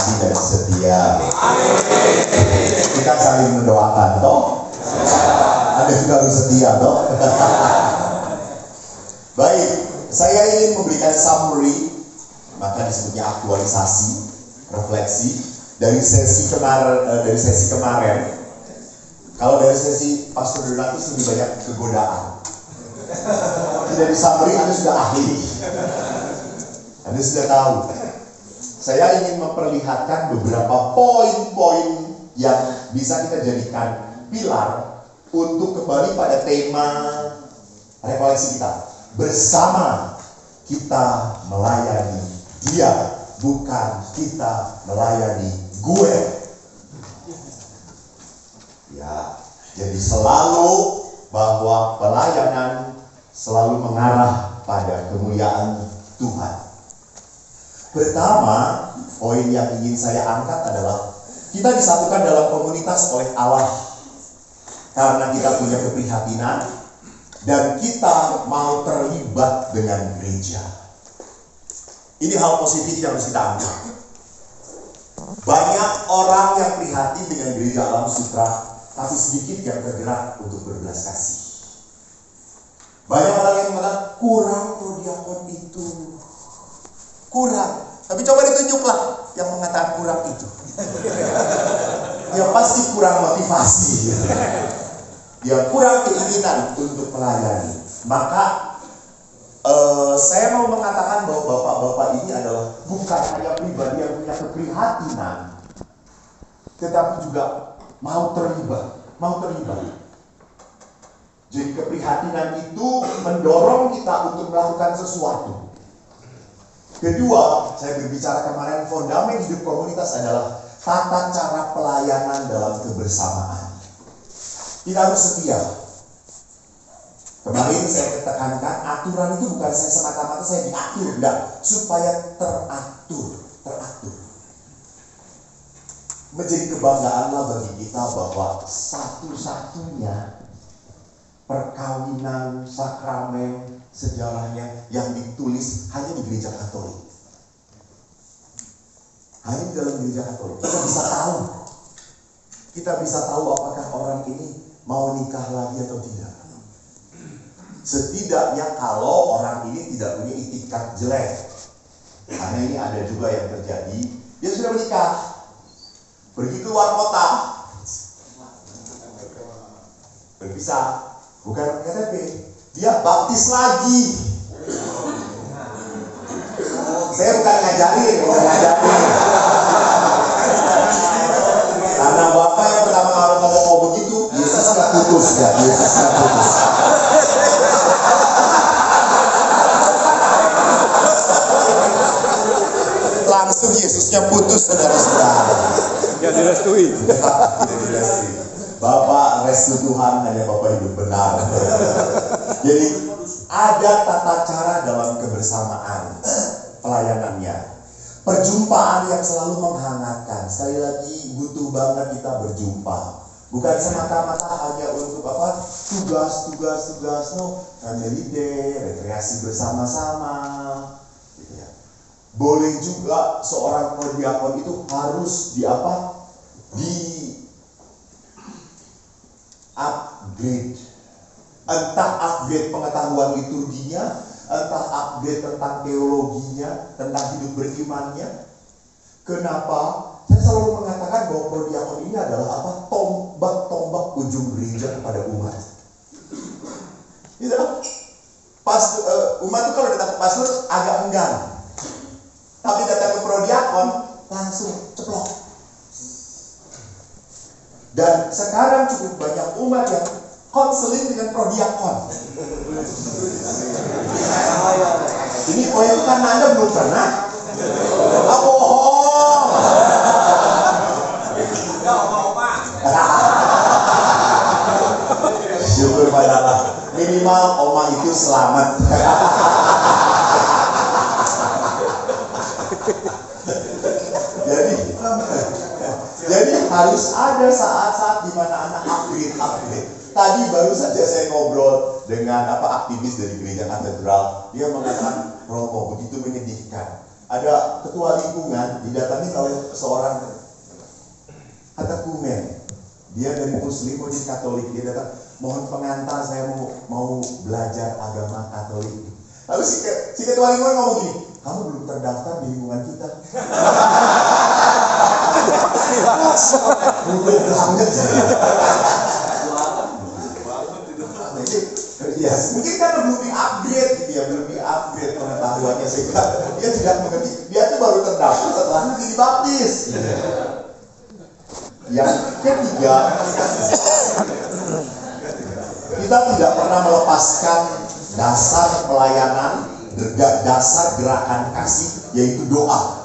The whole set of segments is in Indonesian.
kasih dan setia. Kita saling mendoakan, toh. Anda juga harus setia, toh. Baik, saya ingin memberikan summary, maka disebutnya aktualisasi, refleksi dari sesi kemarin. Kalau dari sesi Pastor Donatus lebih banyak kegodaan. Dari summary Anda sudah ahli. Anda sudah tahu. Saya ingin memperlihatkan beberapa poin-poin yang bisa kita jadikan pilar untuk kembali pada tema rekoleksi kita. Bersama kita melayani Dia, bukan kita melayani gue. Ya, jadi selalu bahwa pelayanan selalu mengarah pada kemuliaan Tuhan. Pertama, poin yang ingin saya angkat adalah kita disatukan dalam komunitas oleh Allah karena kita punya keprihatinan dan kita mau terlibat dengan gereja. Ini hal positif yang harus kita ambil. Banyak orang yang prihatin dengan gereja Alam Sutra, tapi sedikit yang tergerak untuk berbelas kasih. Banyak orang yang mengatakan kurang prodiakon itu, kurang. Tapi coba ditunjuklah yang mengatakan kurang itu. Dia pasti kurang motivasi. Dia kurang keinginan untuk melayani. Maka saya mau mengatakan bahwa bapak-bapak ini adalah bukan hanya pribadi yang punya keprihatinan, tetapi juga mau terlibat. Jadi keprihatinan itu mendorong kita untuk melakukan sesuatu. Kedua, saya berbicara kemarin, fondamen hidup komunitas adalah tata cara pelayanan dalam kebersamaan. Kita harus setia. Kemarin saya tekankan, aturan itu bukan saya semata-mata saya diatur, enggak, supaya teratur. Menjadi kebanggaanlah bagi kita bahwa satu-satunya perkawinan, sakramen, sejarahnya yang ditulis hanya di gereja Katolik. Hanya di dalam gereja Katolik. Kita bisa tahu apakah orang ini mau nikah lagi atau tidak. Setidaknya kalau orang ini tidak punya itikat jelek. Karena ini ada juga yang terjadi, dia sudah menikah, pergi keluar kota, berpisah, bukan KTP, dia baptis lagi. Saya bukan ngajarin. Karena bapak yang pertama kali ngomong begitu, Yesusnya putus. Langsung Yesusnya putus, saudara-saudara. Tidak direstui. Bapak restu Tuhan, hanya Bapak hidup benar. Jadi ada tata cara dalam kebersamaan pelayanannya. Perjumpaan yang selalu menghangatkan. Sekali lagi butuh banget kita berjumpa. Bukan semata-mata hanya untuk tugas, family day, rekreasi bersama-sama. Gitu ya. Boleh juga seorang prodiakon itu harus di upgrade. Entah upgrade pengetahuan liturginya, entah upgrade tentang teologinya, tentang hidup berimannya. Kenapa? Saya selalu mengatakan bahwa prodiakon ini adalah tombak ujung gereja kepada umat. Gitu. Umat itu kalau datang ke pastor agak enggan. Tapi datang ke prodiakon langsung ceplok. Dan sekarang cukup banyak umat yang konseling dengan prodiakon. Ini poin itu karena Anda belum pernah. Bohong. Syukur pada Allah. Minimal oma itu selamat. Jadi harus ada saat-saat di mana anak upgrade. Tadi baru saja saya ngobrol dengan aktivis dari gereja katedral. Dia mengatakan, Romo, begitu menyedihkan. ada ketua lingkungan didatangi oleh seorang katakumen. Dia dari Muslim mau jadi Katolik. Dia datang, mohon pengantar, saya mau belajar agama Katolik. Lalu si ketua lingkungan ngomong gini, kamu belum terdaftar di lingkungan kita. Mudah banget. Ya, mungkin karena belum di-upgrade gitu ya, belum di-upgrade pengetahuannya sehingga dia tidak mengerti. Dia tuh baru terdaftar setelah nanti dibaptis. Yang ketiga, kita tidak pernah melepaskan dasar pelayanan, dasar gerakan kasih, yaitu doa.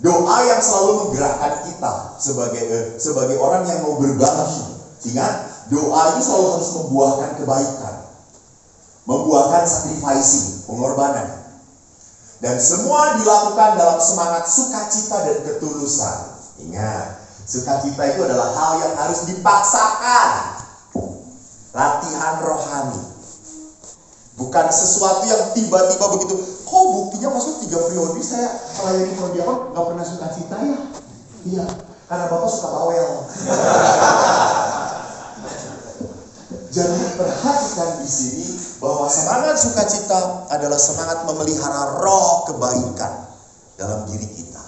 Doa yang selalu menggerakkan kita sebagai orang yang mau berbagi. Ingat, doa itu selalu harus membuahkan kebaikan, membuahkan sacrificing, pengorbanan. Dan semua dilakukan dalam semangat sukacita dan ketulusan. Ingat, sukacita itu adalah hal yang harus dipaksakan. Latihan rohani. Bukan sesuatu yang tiba-tiba begitu. Kok buktinya masuk 3 periode saya melayani prodiakon gak pernah sukacita ya? Iya, karena Bapak suka bawel. Jadi perhatikan di sini bahwa semangat sukacita adalah semangat memelihara roh kebaikan dalam diri kita.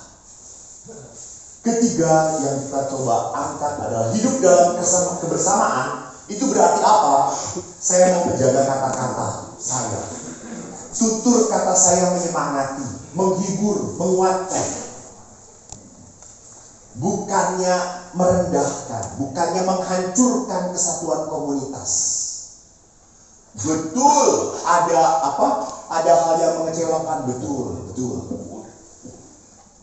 Ketiga yang kita coba angkat adalah hidup dalam kebersamaan. Itu berarti apa? Saya mau menjaga kata-kata saya. Tutur kata saya menyemangati, menghibur, menguatkan. Bukannya merendahkan, bukannya menghancurkan kesatuan komunitas. Betul, ada hal yang mengecewakan, betul.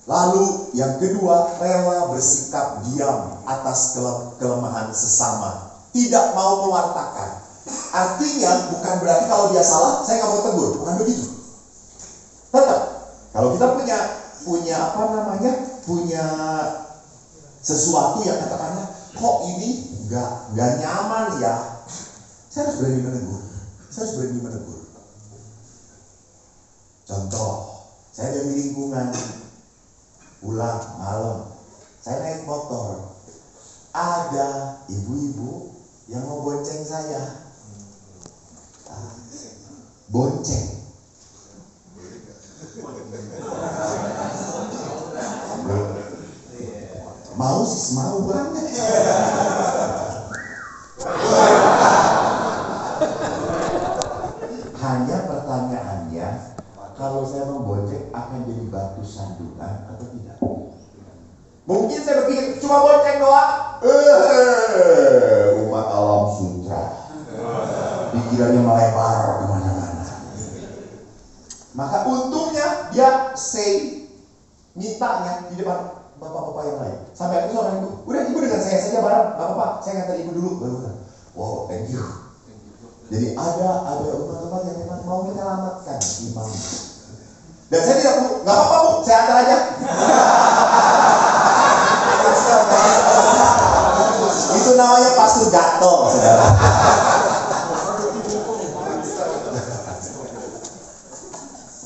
Lalu yang kedua, rela bersikap diam atas kelemahan sesama. Tidak mau mewartakan. Artinya bukan berarti kalau dia salah, saya nggak mau tegur, bukan begitu. Tetap, kalau kita punya sesuatu yang katakannya, kok ini nggak nyaman ya, saya harus berani menegur. Contoh, saya dari lingkungan, pulang malam, saya naik motor, ada ibu-ibu yang mau bonceng saya. Bonceng. Mau banget. Hanya pertanyaannya, kalau saya membonceng akan jadi batu sandungan atau tidak? Mungkin saya berpikir cuma bonceng doang. Umat alam sutra. Pikirannya melebar kemana-mana. Maka untungnya dia mintanya di depan bapak-bapak yang lain. Sampai aku seorang ibu, udah ibu dengan saya saja bareng, gak apa-apa, saya ngantar ibu dulu. Wow, thank you. Jadi ada umat-umat yang memang mau menyelamatkan iman. Dan saya tidak perlu, gak apa-apa bu, saya antar aja. Itu namanya pastor gatel, saudara.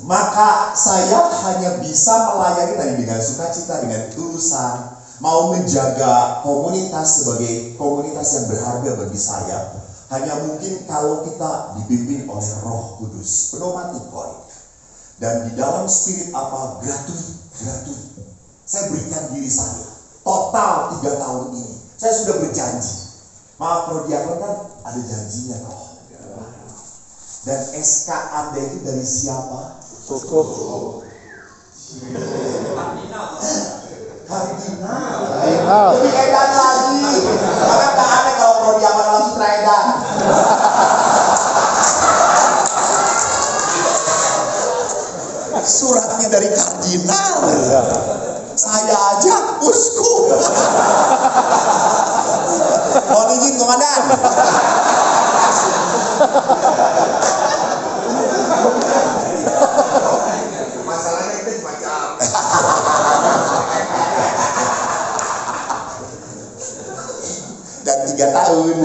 Maka saya hanya bisa melayani tadi dengan sukacita, dengan ketulusan, mau menjaga komunitas sebagai komunitas yang berharga bagi saya. Hanya mungkin kalau kita dipimpin oleh Roh Kudus, pneumatikoi. Dan di dalam spirit gratuit. Saya berikan diri saya total 3 tahun ini. Saya sudah berjanji. Maaf, prodiakon kan ada janjinya kok. Dan SK Anda itu dari siapa? Kardinal. Lebih edan lagi. Maka tak aneh kalau prodiakon langsung teredan. Suratnya dari kardinal. Saya aja uskup. Mohon izin komandan. Masalahnya itu macam. Dan 3 tahun.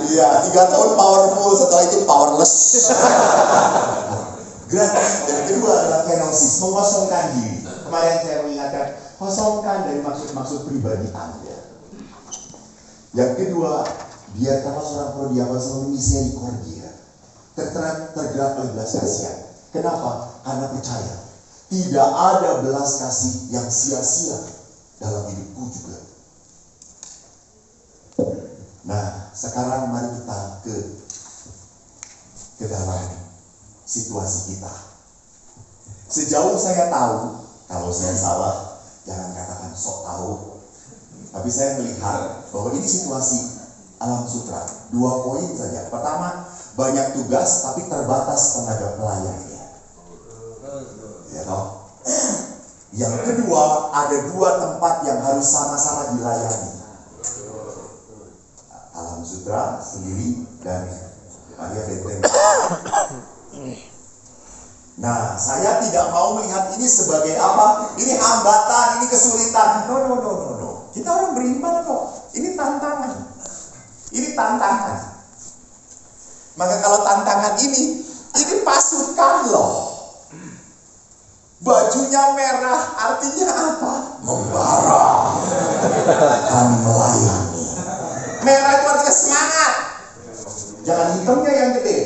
Iya. Ya, 3 tahun powerful, setelah itu powerless. Gratis. Dan kedua adalah kenosis, mengosongkan diri. Kemarin saya mengingatkan, kosongkan dari maksud-maksud pribadi Anda. Yang kedua, biarkanlah seorang prodiakon selalu misericordia, tergerak oleh belas kasihan. Kenapa? Karena percaya tidak ada belas kasih yang sia-sia dalam hidupku juga. Nah, sekarang mari kita ke dalam situasi kita. Sejauh saya tahu, kalau saya salah, jangan katakan sok tahu. Tapi saya melihat bahwa ini situasi alam sutra. 2 poin saja. Pertama, banyak tugas tapi terbatas tenaga pelayannya. Ya toh? Yang kedua, ada 2 tempat yang harus sama-sama dilayani. Alam sutra sendiri dan Maria Benteng. Nah, saya tidak mau melihat ini sebagai apa? Ini hambatan, ini kesulitan. No. Kita orang beriman kok. Ini tantangan. Ini tantangan. Maka kalau tantangan ini pasukan loh. Bajunya merah, artinya apa? Membara. Kami melayani. Merah itu artinya semangat. Jangan hitamnya yang gede.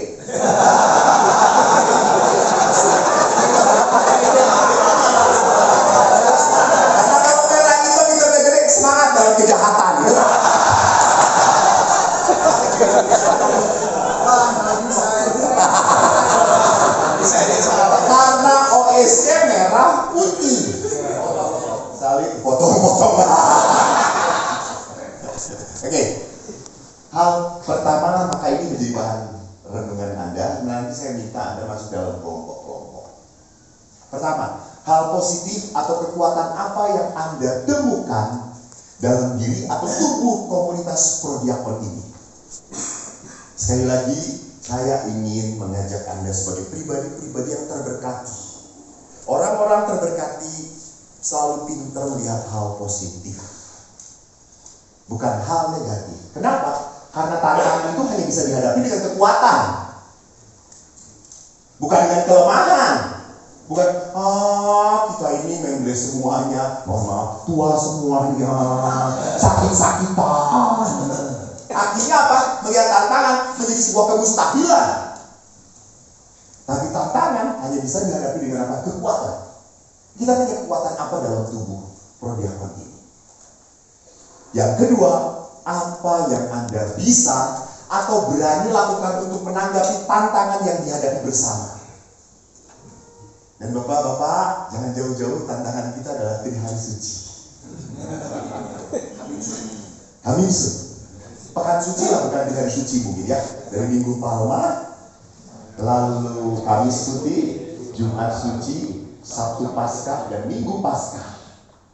Karena kalau merah hitam itu gede, semangat dalam kejahatan. Karena OS-nya merah putih. Salib potong-potong. Oke. Hal pertama, maka ini menjadi bahan renungan Anda. Nanti saya minta Anda masuk dalam kelompok-kelompok. Pertama, hal positif atau kekuatan apa yang Anda temukan dalam diri atau tubuh komunitas prodiakon ini? Sekali lagi, saya ingin mengajak Anda sebagai pribadi-pribadi yang terberkati. Orang-orang terberkati selalu pintar melihat hal positif, bukan hal negatif. Kenapa? Karena tantangan itu hanya bisa dihadapi dengan kekuatan, bukan dengan kelemahan. Bukan, kita ini memilih semuanya, mohon maaf, tua semuanya, sakit-sakitan. Akhirnya apa? Melihat tantangan menjadi sebuah kemustahilan. Tapi tantangan hanya bisa dihadapi dengan apa? Kekuatan. Kita punya kekuatan apa dalam tubuh prodiakon ini? Yang kedua, apa yang Anda bisa atau berani lakukan untuk menanggapi tantangan yang dihadapi bersama? Dan Bapak-bapak, jangan jauh-jauh, tantangan kita adalah 3 hari suci. Kamis, pekan suci lah, bukan 3 hari suci mungkin ya. Dari Minggu Palma, lalu Kamis suci, Jumat suci, Sabtu Paskah, dan Minggu Paskah.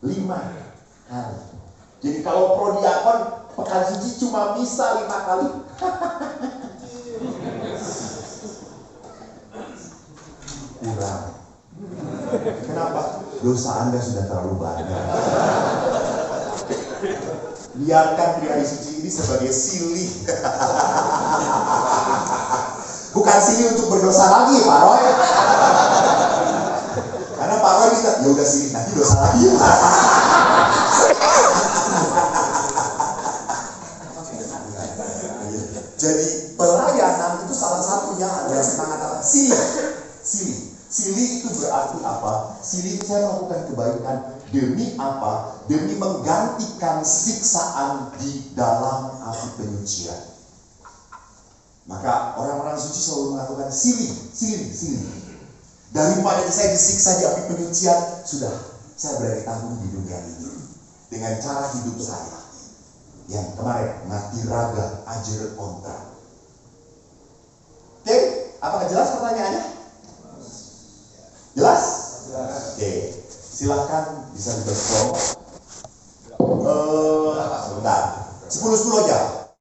5 hari. Jadi kalau prodiakon pekan suci cuma bisa 5 kali. Kurang. Kenapa? Dosa Anda sudah terlalu banyak. Biarkan 3 hari suci ini sebagai silih. Bukan silih untuk berdosa lagi, Pak Roy. Karena Pak Roy minta, ya udah silih, nanti dosa lagi. Jadi pelayanan itu salah satunya adalah semangat apa? Silih. Silih itu berarti apa? Silih itu saya melakukan kebaikan demi apa? Demi menggantikan siksaan di dalam api penyucian. Maka orang-orang suci selalu mengatakan silih. Daripada saya disiksa di api penyucian, sudah saya berani tanggung di dunia ini dengan cara hidup saya. Yang kemarin mati raga ajar kontra. Oke, apakah jelas pertanyaannya? Jelas? Oke, silakan bisa diberkong. Sebentar, 10-10 aja.